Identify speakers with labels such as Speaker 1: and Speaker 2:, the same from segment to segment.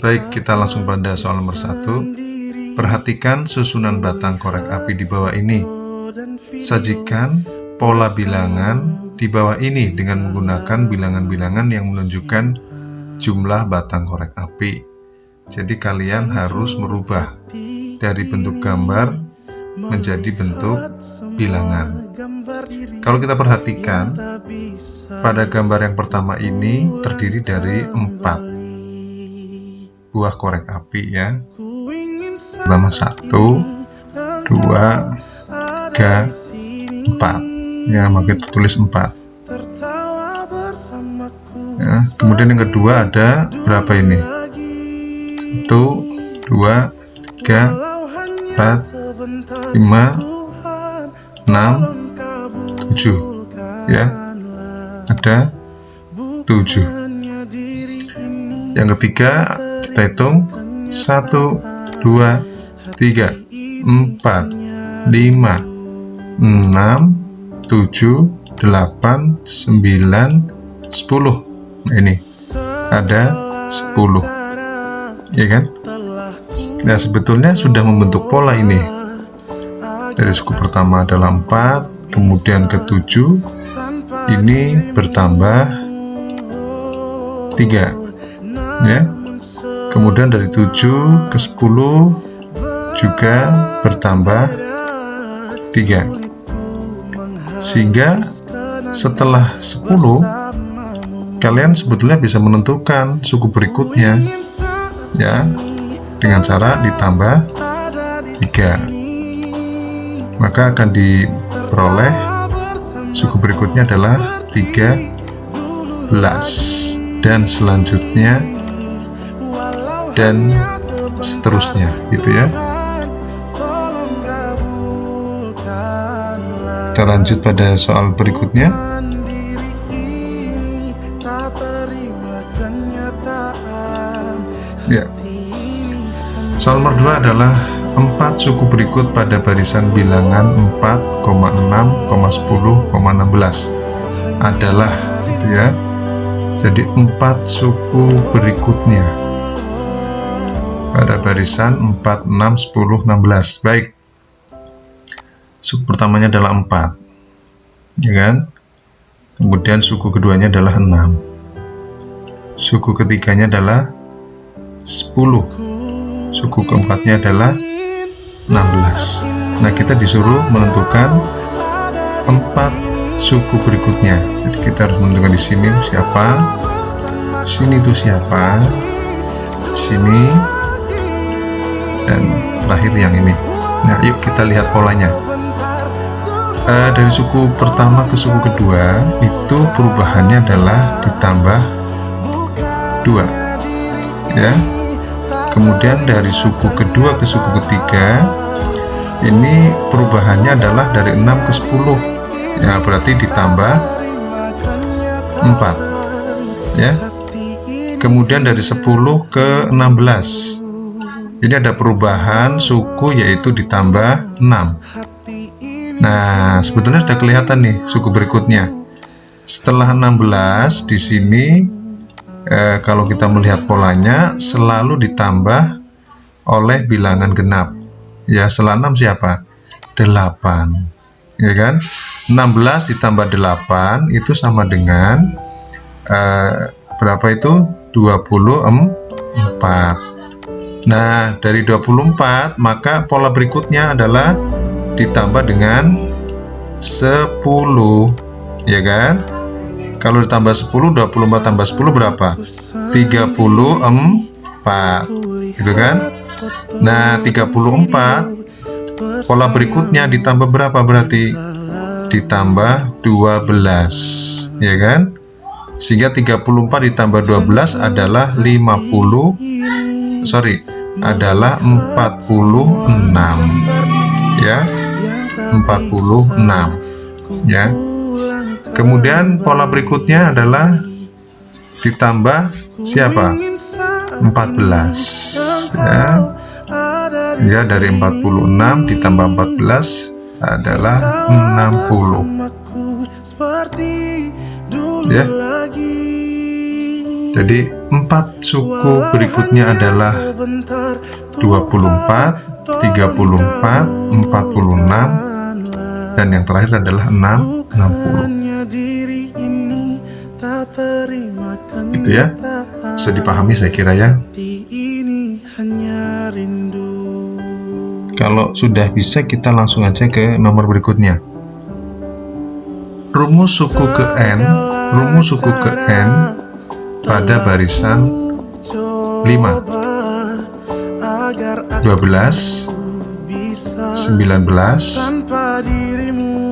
Speaker 1: Baik, kita langsung pada soal nomor 1. Perhatikan susunan batang korek api di bawah ini. Sajikan pola bilangan di bawah ini dengan menggunakan bilangan-bilangan yang menunjukkan jumlah batang korek api. Jadi kalian harus merubah dari bentuk gambar menjadi bentuk bilangan. Kalau kita perhatikan, pada gambar yang pertama ini terdiri dari 4 buah korek api ya. Pertama 1, 2, 3, 4 ya, maka kita tulis 4 ya. Kemudian yang kedua ada berapa ini? 1, 2, 3, 4, 5, 6, 7 ya, ada 7. Yang ketiga kita hitung 1, 2, 3, 4, 5, 6, 7, 8, 9, 10. Nah, ini ada 10 ya kan. Nah, sebetulnya sudah membentuk pola ini. Dari suku pertama adalah 4, kemudian ke 7 ini bertambah 3 ya. Kemudian dari 7 ke 10 juga bertambah 3. Sehingga setelah 10 kalian sebetulnya bisa menentukan suku berikutnya ya, dengan cara ditambah 3. Maka akan diperoleh suku berikutnya adalah 13 dan selanjutnya dan seterusnya gitu ya. Kita lanjut pada soal berikutnya. Ya. Soal nomor 2 adalah 4 suku berikut pada barisan bilangan 4,6,10,16 adalah gitu ya. Jadi 4 suku berikutnya pada barisan 4, 6, 10, 16. Baik. Suku pertamanya adalah 4. Ya kan? Kemudian suku keduanya adalah 6. Suku ketiganya adalah 10. Suku keempatnya adalah 16. Nah, kita disuruh menentukan 4 suku berikutnya. Jadi kita harus menentukan di sini siapa, di sini itu siapa, di sini, dan terakhir yang ini. Nah, yuk kita lihat polanya. Dari suku pertama ke suku kedua itu perubahannya adalah ditambah 2 ya. Kemudian dari suku kedua ke suku ketiga ini perubahannya adalah dari 6 ke 10 ya, berarti ditambah 4 ya. Kemudian dari 10 ke 16 ini ada perubahan suku yaitu ditambah 6. Nah, sebetulnya sudah kelihatan nih suku berikutnya. Setelah 16 di sini kalau kita melihat polanya selalu ditambah oleh bilangan genap. Ya, setelah 6 siapa? 8. Ya kan? 16 ditambah 8 itu sama dengan berapa itu? 24. Nah, dari 24 maka pola berikutnya adalah ditambah dengan 10 ya kan. Kalau ditambah 10, 24 tambah 10 berapa? 34 gitu kan. Nah, 34 pola berikutnya ditambah berapa berarti? Ditambah 12 ya kan. Sehingga 34 ditambah 12 adalah 46 ya, 46 ya. Kemudian pola berikutnya adalah ditambah siapa? 14 ya. Sehingga dari 46 ditambah 14 adalah 60 ya. Jadi 4 suku berikutnya adalah 24, 34, 46, dan yang terakhir adalah 60. Gitu ya, bisa dipahami saya kira ya. Kalau sudah bisa, kita langsung aja ke nomor berikutnya. Rumus suku ke N, pada barisan 5, 12, 19,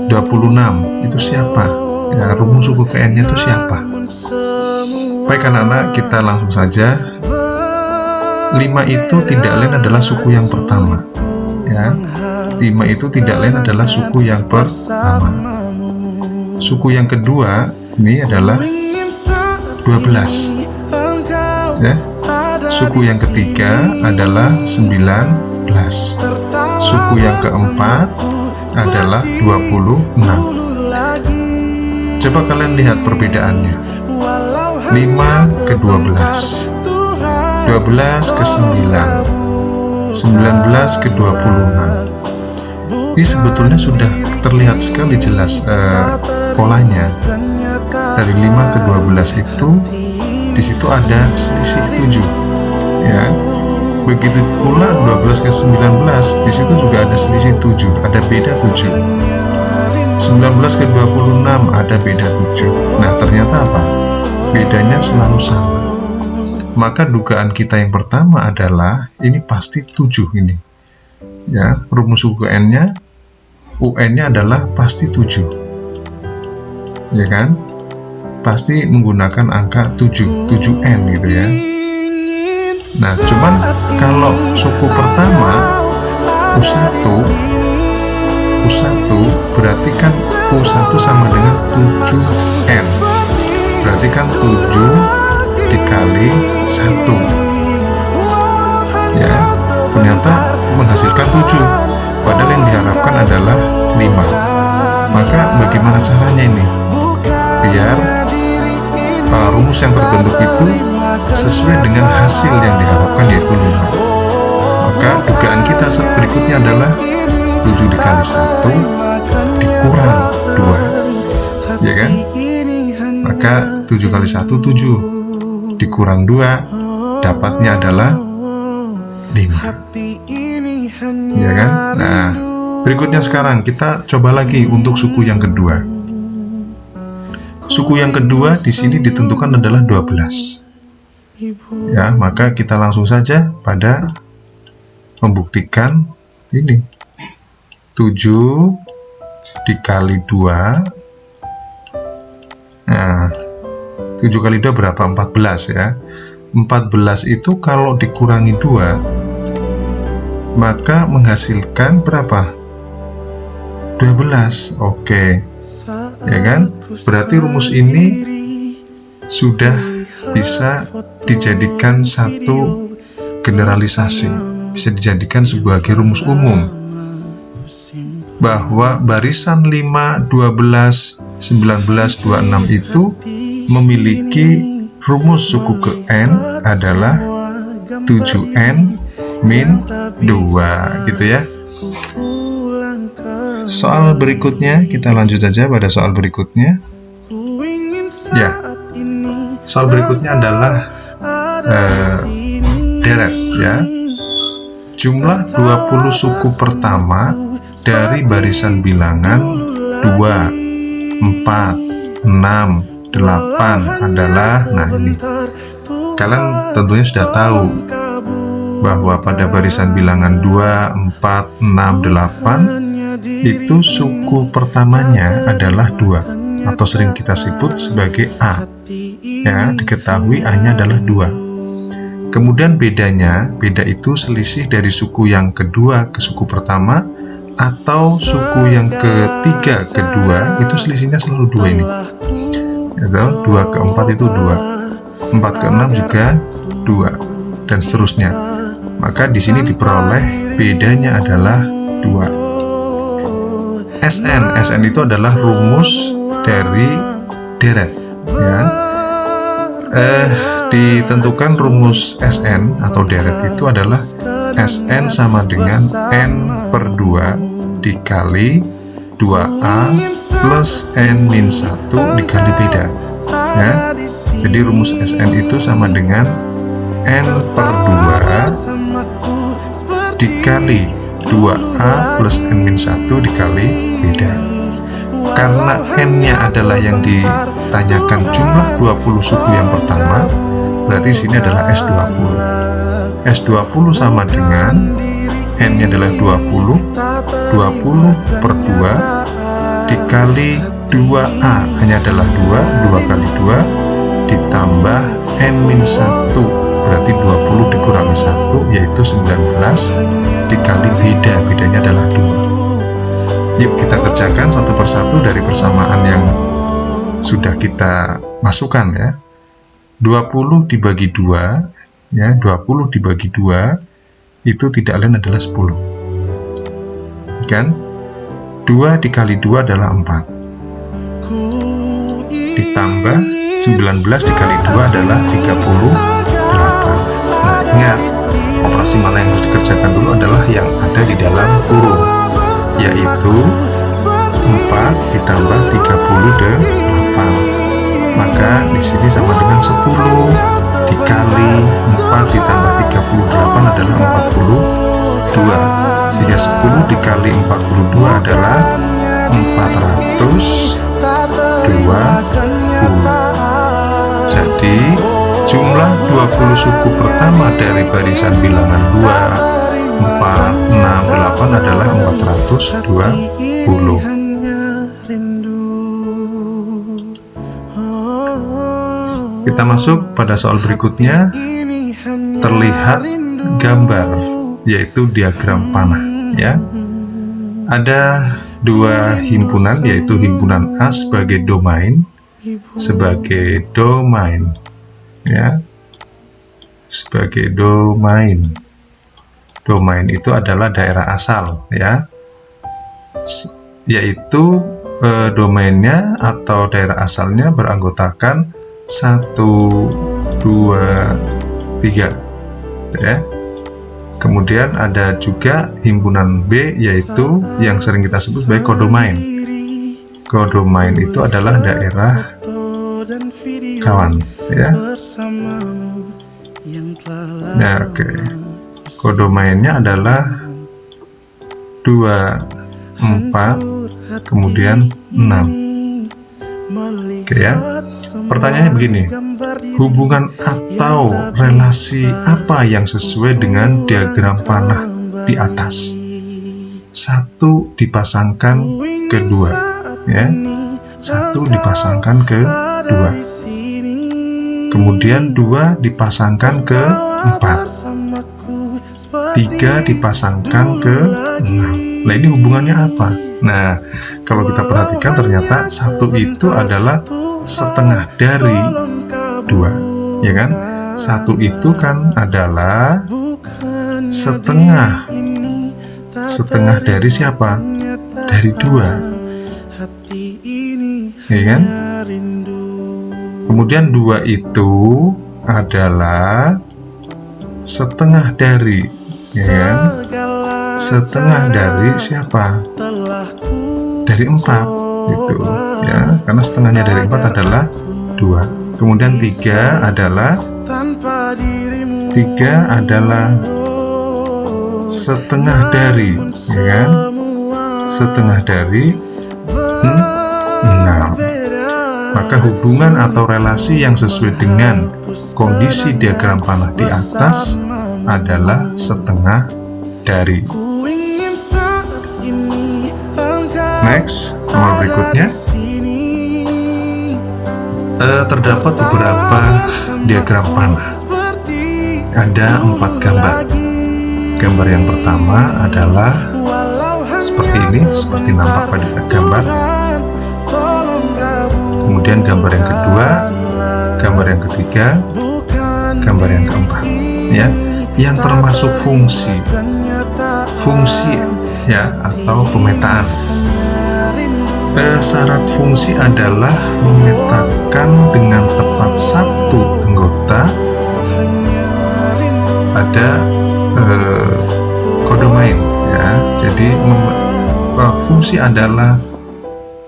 Speaker 1: 26 itu siapa? Ya, rumus suku ke N-nya itu siapa? Baik anak-anak, kita langsung saja. 5 itu tidak lain adalah suku yang pertama. Ya, 5 itu tidak lain adalah suku yang pertama. Suku yang kedua ini adalah 12. Ya. Suku yang ketiga adalah 19. Suku yang keempat adalah 26. Coba kalian lihat perbedaannya. 5 ke 12, 12 ke 9, 19 ke 26. Ini sebetulnya sudah terlihat sekali jelas polanya. Dari 5 ke 12 itu di situ ada selisih 7. Ya. Begitu pula 12 ke 19, di situ juga ada selisih 7, ada beda 7. 19 ke 26 ada beda 7. Nah, ternyata apa? Bedanya selalu sama. Maka dugaan kita yang pertama adalah ini pasti 7 ini. Ya, rumus suku N-nya, UN-nya adalah pasti 7. Ya kan? Pasti menggunakan angka 7, 7N gitu ya. Nah, cuman kalau suku pertama U1 berarti kan U1 sama dengan 7N. Berarti kan 7 dikali 1. Ya, ternyata menghasilkan 7. Padahal yang diharapkan adalah 5. Maka bagaimana caranya ini? Biar rumus yang terbentuk itu sesuai dengan hasil yang diharapkan, yaitu 5. Maka dugaan kita berikutnya adalah 7 dikali 1 dikurang 2. Ya kan? Maka 7 kali 1 7 dikurang 2 dapatnya adalah 5. Ya kan? Nah, berikutnya sekarang kita coba lagi untuk suku yang kedua. Suku yang kedua di sini ditentukan adalah 12. Ya, maka kita langsung saja pada membuktikan ini. 7 dikali 2. Nah, 7 kali 2 berapa? 14 ya. 14 itu kalau dikurangi 2 maka menghasilkan berapa? 12. Oke. Ya kan? Berarti rumus ini sudah bisa dijadikan satu generalisasi, bisa dijadikan sebagai rumus umum bahwa barisan 5, 12, 19, 26 itu memiliki rumus suku ke N adalah 7N min 2 gitu ya. Soal berikutnya, kita lanjut saja pada soal berikutnya. Ya, soal berikutnya adalah deret ya. Jumlah 20 suku pertama dari barisan bilangan 2, 4, 6, 8 adalah, nah ini kalian tentunya sudah tahu bahwa pada barisan bilangan 2, 4, 6, 8 itu suku pertamanya adalah 2 atau sering kita sebut sebagai A. Ya, diketahui A-nya adalah 2. Kemudian beda itu selisih dari suku yang kedua ke suku pertama atau suku yang ketiga ke 2, itu selisihnya selalu 2 ini. Ya, 2 ke 4 itu 2. 4 ke 6 juga 2 dan seterusnya. Maka di sini diperoleh bedanya adalah 2. SN itu adalah rumus dari deret ya. Ditentukan rumus Sn atau deret itu adalah Sn sama dengan N per 2 dikali 2A plus N-1 dikali beda ya. Jadi rumus Sn itu sama dengan N per 2 dikali 2A plus N-1 dikali beda. Karena N-nya adalah yang ditanyakan jumlah 20 suku yang pertama, berarti sini adalah S20. S20 sama dengan N-nya adalah 20 per 2 dikali 2A hanya adalah 2 kali 2 ditambah N-1, berarti 20 dikurangi 1 yaitu 19 dikali bedanya adalah 2. Yuk kita kerjakan satu persatu dari persamaan yang sudah kita masukkan ya. 20 dibagi 2 ya, 20 dibagi 2 itu tidak lain adalah 10 kan. 2 dikali 2 adalah 4 ditambah 19 dikali 2 adalah 38. Nah ingat, operasi mana yang harus dikerjakan dulu adalah yang ada di dalam kurung, yaitu 4 ditambah 38. Maka di sini sama dengan 10 dikali 4 ditambah 38 adalah 42. Sehingga 10 dikali 42 adalah 420. Jadi jumlah 20 suku pertama dari barisan bilangan 2, 4, 6, 8 adalah 420. Kita masuk pada soal berikutnya. Terlihat gambar, yaitu diagram panah ya. Ada dua himpunan, yaitu himpunan A sebagai domain ya, sebagai domain. Domain itu adalah daerah asal ya, yaitu domainnya atau daerah asalnya beranggotakan 1, 2, 3 ya. Kemudian ada juga himpunan B, yaitu yang sering kita sebut sebagai kodomain. Kodomain itu adalah daerah kawan ya. Nah, oke. Kodomainnya adalah 2, 4, kemudian 6. Oke ya. Pertanyaannya begini, hubungan atau relasi apa yang sesuai dengan diagram panah di atas? 1 dipasangkan ke 2 ya, 1 dipasangkan ke 2, kemudian 2 dipasangkan ke 4, 3 dipasangkan ke 6. Nah ini hubungannya apa? Nah kalau kita perhatikan ternyata 1 itu adalah setengah dari 2 ya kan. 1 itu kan adalah setengah dari siapa? Dari 2 ya kan. Kemudian 2 itu adalah setengah dari ya kan, setengah dari siapa? Dari 4 gitu ya, karena setengahnya dari 4 adalah 2. Kemudian 3 adalah setengah dari ya kan, setengah dari 6. Maka hubungan atau relasi yang sesuai dengan kondisi diagram panah di atas adalah setengah dari. Next, nomor berikutnya, terdapat beberapa diagram panah. Ada 4 gambar. Gambar yang pertama adalah seperti ini, seperti nampak pada gambar. Kemudian gambar yang kedua, gambar yang ketiga, gambar yang keempat ya, yang termasuk fungsi ya atau pemetaan. Syarat fungsi adalah memetakan dengan tepat satu anggota, ada kodomain ya. Jadi fungsi adalah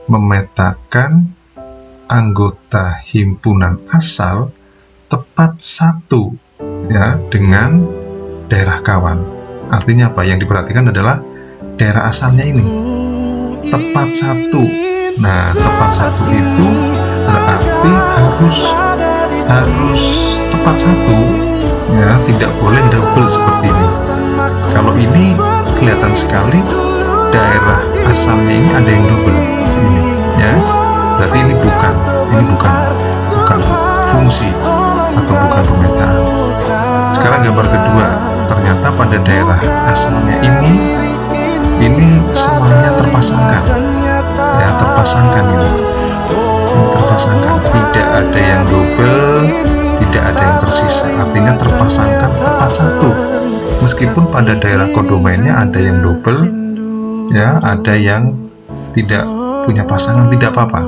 Speaker 1: memetakan anggota himpunan asal tepat satu ya dengan daerah kawan. Artinya apa? Yang diperhatikan adalah daerah asalnya ini tepat satu. Nah, tepat satu itu berarti harus tepat satu ya, tidak boleh double seperti ini. Kalau ini kelihatan sekali daerah asalnya ini ada yang double ini ya, berarti ini bukan fungsi atau bukan pemetaan. Sekarang gambar kedua, ternyata pada daerah asalnya ini semuanya terpasangkan ya, terpasangkan ini terpasangkan, tidak ada yang double, tidak ada yang tersisa, artinya terpasangkan tepat satu. Meskipun pada daerah kodomainnya ada yang double ya, ada yang tidak punya pasangan, tidak apa-apa,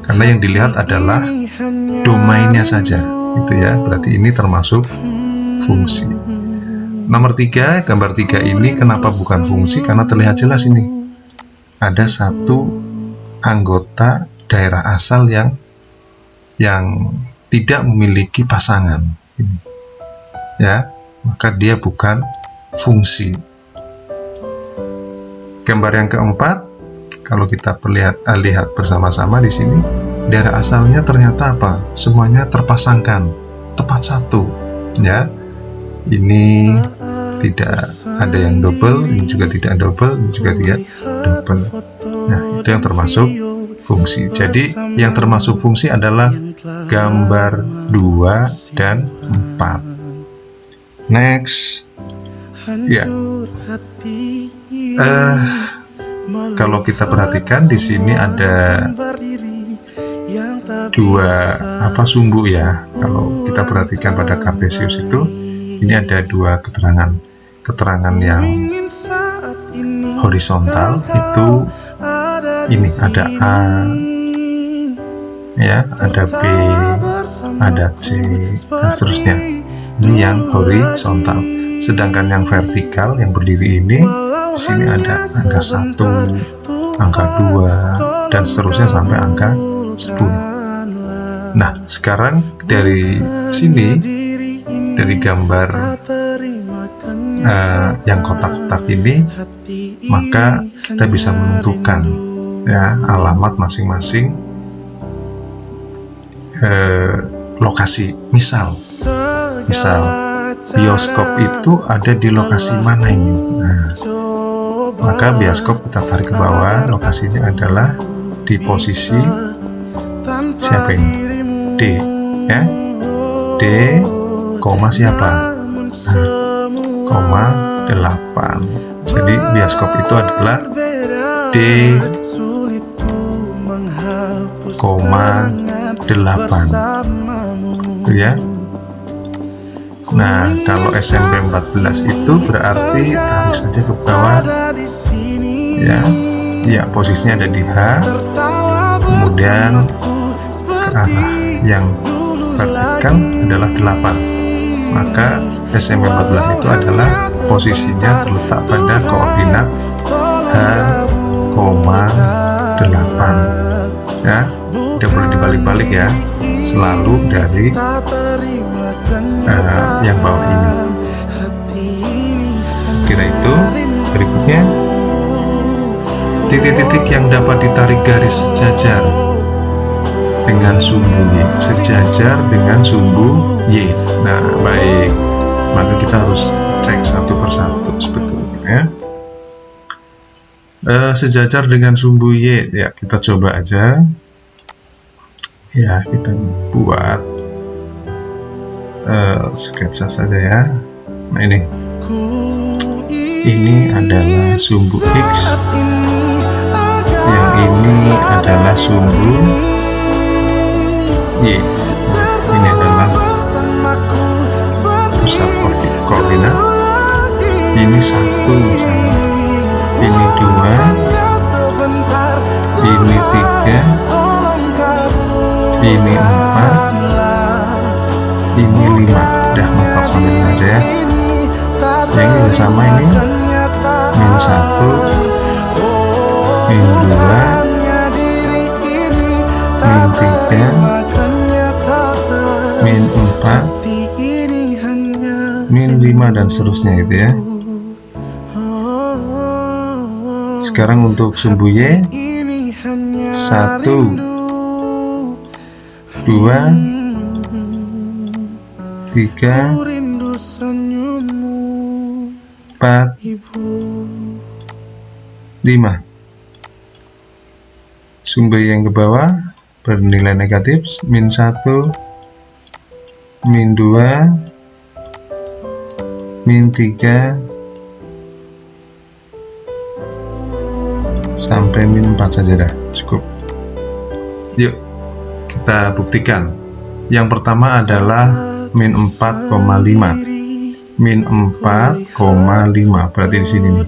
Speaker 1: karena yang dilihat adalah domainnya saja itu ya, berarti ini termasuk fungsi. Nomor 3, gambar 3 ini kenapa bukan fungsi? Karena terlihat jelas ini ada satu anggota daerah asal yang tidak memiliki pasangan ini ya, maka dia bukan fungsi. Gambar yang keempat, kalau kita lihat bersama-sama di sini, daerah asalnya ternyata apa? Semuanya terpasangkan tepat satu ya. Ini tidak ada yang double, ini juga tidak double, ini juga tidak double. Nah, itu yang termasuk fungsi. Jadi yang termasuk fungsi adalah gambar 2 dan 4. Next ya, kalau kita perhatikan di sini ada dua sumbu ya. Kalau kita perhatikan pada Kartesius itu, ini ada dua keterangan yang horizontal, itu ini ada A ya, ada B, ada C, dan seterusnya. Ini yang horizontal. Sedangkan yang vertikal yang berdiri ini, di sini ada angka 1, angka 2, dan seterusnya sampai angka 10. Nah, sekarang dari sini, dari gambar yang kotak-kotak ini, maka kita bisa menentukan ya alamat masing-masing lokasi. Misal bioskop itu ada di lokasi mana ini? Nah, maka bioskop kita tarik ke bawah, lokasinya adalah di posisi siapa ini? D ya, D, koma siapa? Nah, koma 8. Jadi bioskop itu adalah D, koma 8 itu ya. Nah, kalau SMP 14 itu berarti tarik saja ke bawah ya. Ya, posisinya ada di H, kemudian ke arah yang vertikal adalah 8. Maka SMP 14 itu adalah posisinya terletak pada koordinat H, 8 ya. Tidak boleh dibalik-balik ya, selalu dari yang bawah ini. Sekira itu. Berikutnya, titik-titik yang dapat ditarik garis sejajar dengan sumbu Y, sejajar dengan sumbu Y. Nah, baik, maka kita harus cek satu persatu sebetulnya ya. Sejajar dengan sumbu Y ya, kita coba aja ya, kita buat sketsa saja ya. Nah, ini adalah sumbu X, yang ini adalah sumbu Y. Ini adalah pusat koordinat. Ini 1 misalnya, ini 2, ini 3, ini 4, min 5. Udah mentok sampai ini aja ya. Yang ini udah sama, ini min 1, min 2, min 3, min 4, min 5 dan seterusnya gitu ya. Sekarang untuk sumbu Y 1, 2, 3, 4, 5. Sumbu yang ke bawah bernilai negatif, min 1, min 2, min 3, sampai min 4 saja dah, cukup. Yuk kita buktikan. Yang pertama adalah min 4,5. Min 4,5 berarti di sini nih.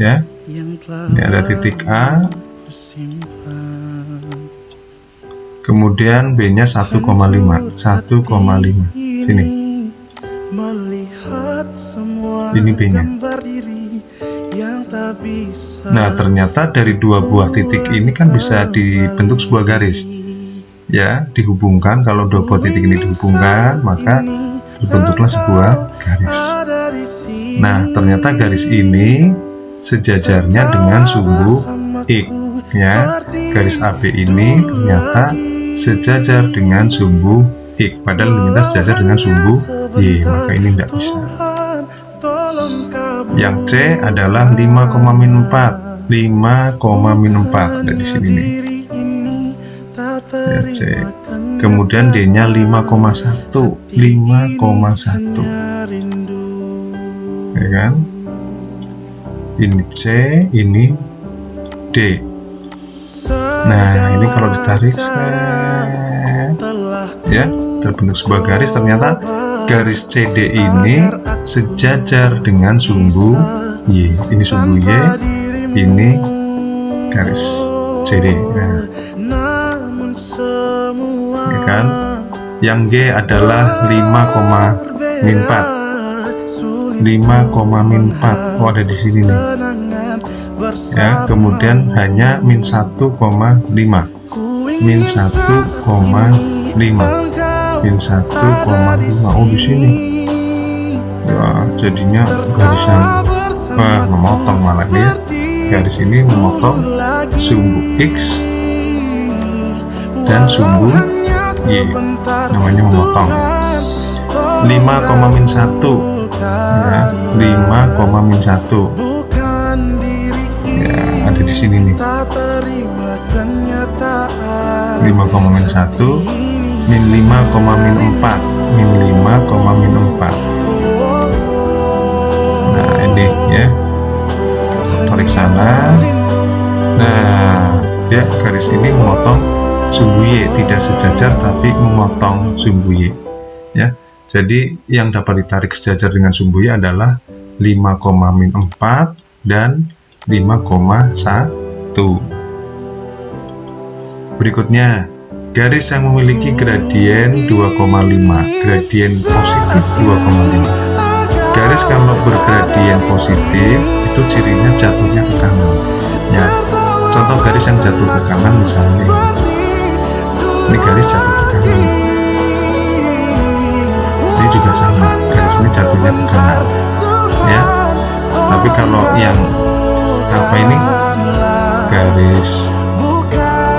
Speaker 1: Ya. Ini ada titik A. Kemudian B-nya 1,5. 1,5. Sini. Ini B-nya. Nah, ternyata dari dua buah titik ini kan bisa dibentuk sebuah garis. Ya, dihubungkan. Kalau dua buah titik ini dihubungkan, maka terbentuklah sebuah garis. Nah, ternyata garis ini sejajarnya dengan sumbu X. Ya, garis AB ini ternyata sejajar dengan sumbu X. Padahal ternyata sejajar dengan sumbu Y. Maka ini tidak bisa. Yang C adalah 5,4. 5,4 ada di sini nih. Ya, C. Kemudian D-nya 5,1. 5,1. Ya kan? Ini C, ini D. Nah, ini kalau ditarik ya, terbentuk sebuah garis. Ternyata garis CD ini sejajar dengan sumbu Y. Ini sumbu Y, ini garis CD. Nah, ya kan? Yang G adalah 5,4. 5,4. Oh, ada di sini nih. Ya, kemudian hanya min 1,5. Min 1,5. Min 1,5. Oh, di sini. Ya, jadinya garis yang memotong malah ya. Garis ini memotong sumbu X dan sumbu Y. Namanya memotong. 5,-1. Ya, 5,-1. Ya, ada di sini nih. 5,-1, min 5,-4, min 5,-4. Nah, ini ya. Tarik sana. Nah, ya, garis ini memotong sumbu Y, tidak sejajar tapi memotong sumbu Y. Ya. Jadi yang dapat ditarik sejajar dengan sumbu Y adalah 5,-4 dan 5,1. Berikutnya, garis yang memiliki gradien 2,5, gradien positif 2,5. Garis kalau bergradien positif itu cirinya jatuhnya ke kanan. Ya, contoh garis yang jatuh ke kanan misalnya ini garis jatuh ke kanan. Ini juga sama, garis ini jatuhnya ke kanan. Ya, tapi kalau yang apa ini garis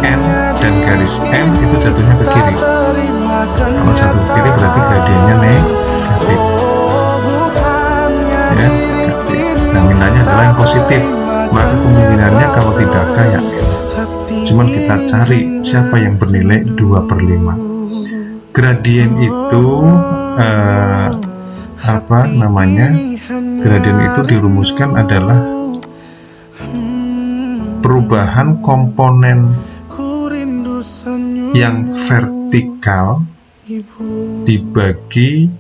Speaker 1: N dan garis M itu jatuhnya ke kiri. Kalau jatuh ke kiri berarti gradiennya negatif. Ya, negatif. Nah, mintanya adalah yang positif. Maka kemungkinannya kalau tidak kayak N. Cuman kita cari siapa yang bernilai 2/5. Gradien itu apa namanya? Gradien itu dirumuskan adalah perubahan komponen yang vertikal dibagi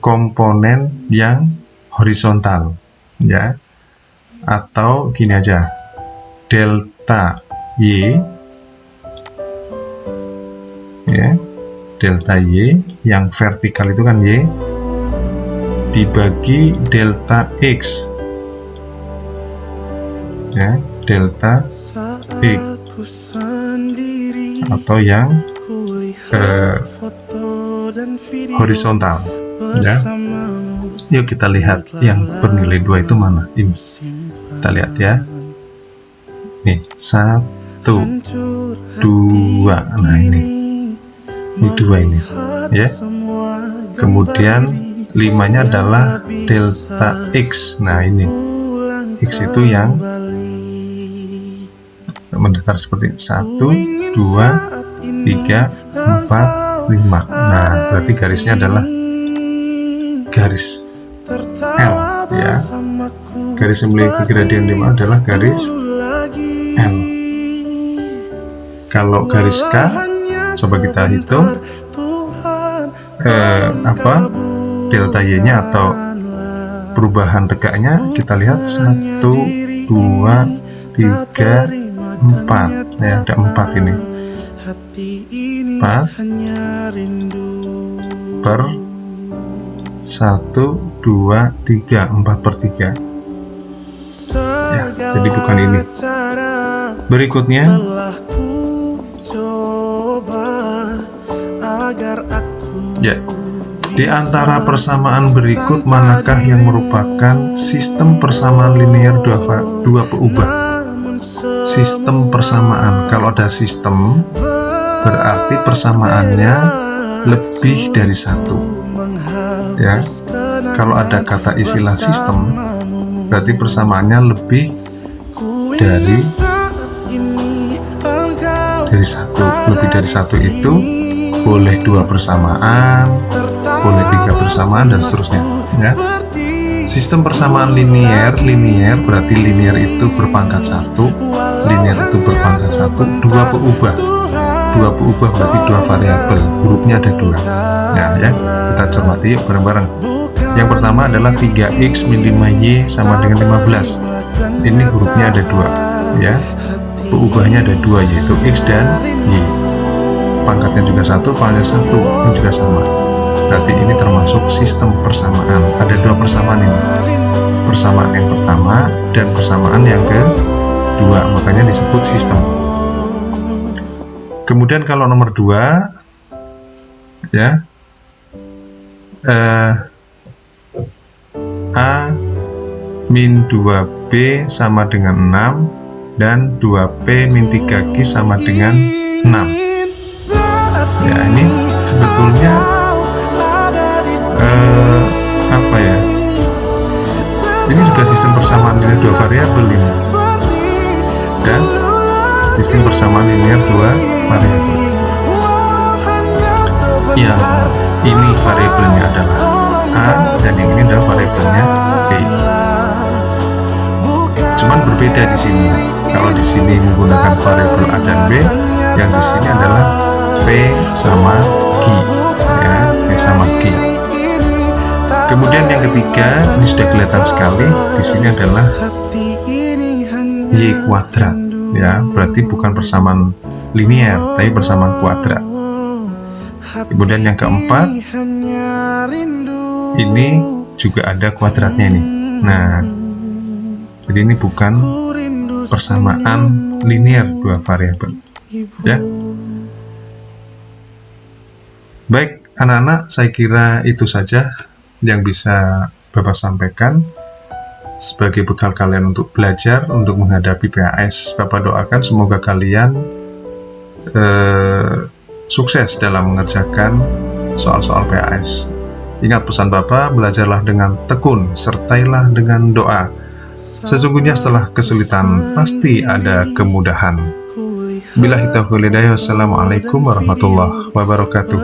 Speaker 1: komponen yang horizontal, ya. Atau gini aja, delta Y ya delta Y, yang vertikal itu kan Y, dibagi delta X, ya, delta X, atau yang horizontal, ya. Yuk kita lihat yang bernilai 2 itu mana. Ini kita lihat ya, nih 1, 2, nah ini 2 ini, ya. Kemudian 5 nya adalah delta X, nah ini X itu yang mendatar seperti 1, 2, 3, 4, 5. Nah, berarti garisnya adalah garis L, ya. Garis yang memiliki gradien 5 adalah garis L. Kalau garis K, coba kita hitung delta Y nya atau perubahan tegaknya. Kita lihat 1, 2, 3, 4, ya, ada 4 ini, 4 per 1, 2, 3, 4/3, ya, jadi bukan ini. Berikutnya ya, di antara persamaan berikut manakah yang merupakan sistem persamaan linear dua peubah? Sistem persamaan, kalau ada sistem berarti persamaannya lebih dari 1, ya. Kalau ada kata istilah sistem berarti persamaannya lebih dari 1. Lebih dari 1 itu boleh 2 persamaan, boleh 3 persamaan, dan seterusnya, ya. Sistem persamaan linear berarti linear itu berpangkat 1, linear itu berpangkat 1, 2 peubah berarti 2 variabel, hurufnya ada 2. Nah, ya, kita cermati yuk bareng-bareng. Yang pertama adalah 3x min 5y sama dengan 15. Ini hurufnya ada 2, ya. Peubahnya ada 2, yaitu x dan y. Pangkatnya juga 1, pangkatnya 1, ini juga sama. Berarti ini termasuk sistem persamaan. Ada 2 persamaan ini. Persamaan yang pertama dan persamaan yang kedua, makanya disebut sistem. Kemudian kalau nomor 2, ya, A min 2B sama dengan 6 dan 2P min 3Q sama dengan 6. Ya, ini sebetulnya apa ya, ini juga sistem persamaan linear 2 variabel ini, dan sistem persamaan linear 2 variabel. Yang ini variabelnya adalah A dan yang ini adalah variabelnya B. Cuman berbeda di sini. Kalau di sini menggunakan variabel A dan B, yang di sini adalah P sama Q, ya, P sama Q. Kemudian yang ketiga, ini sudah kelihatan sekali, di sini adalah Y kuadrat, ya, berarti bukan persamaan linear, tapi persamaan kuadrat. Kemudian yang keempat, ini juga ada kuadratnya ini. Nah, jadi ini bukan persamaan linear 2 variabel, ya. Baik, anak-anak, saya kira itu saja yang bisa Bapak sampaikan sebagai bekal kalian untuk belajar untuk menghadapi PAS. Bapak doakan semoga kalian sukses dalam mengerjakan soal-soal PAS. Ingat pesan Bapak, belajarlah dengan tekun, sertailah dengan doa. Sesungguhnya setelah kesulitan pasti ada kemudahan. Billahi taufiq wal hidayah. Wassalamualaikum warahmatullahi wabarakatuh.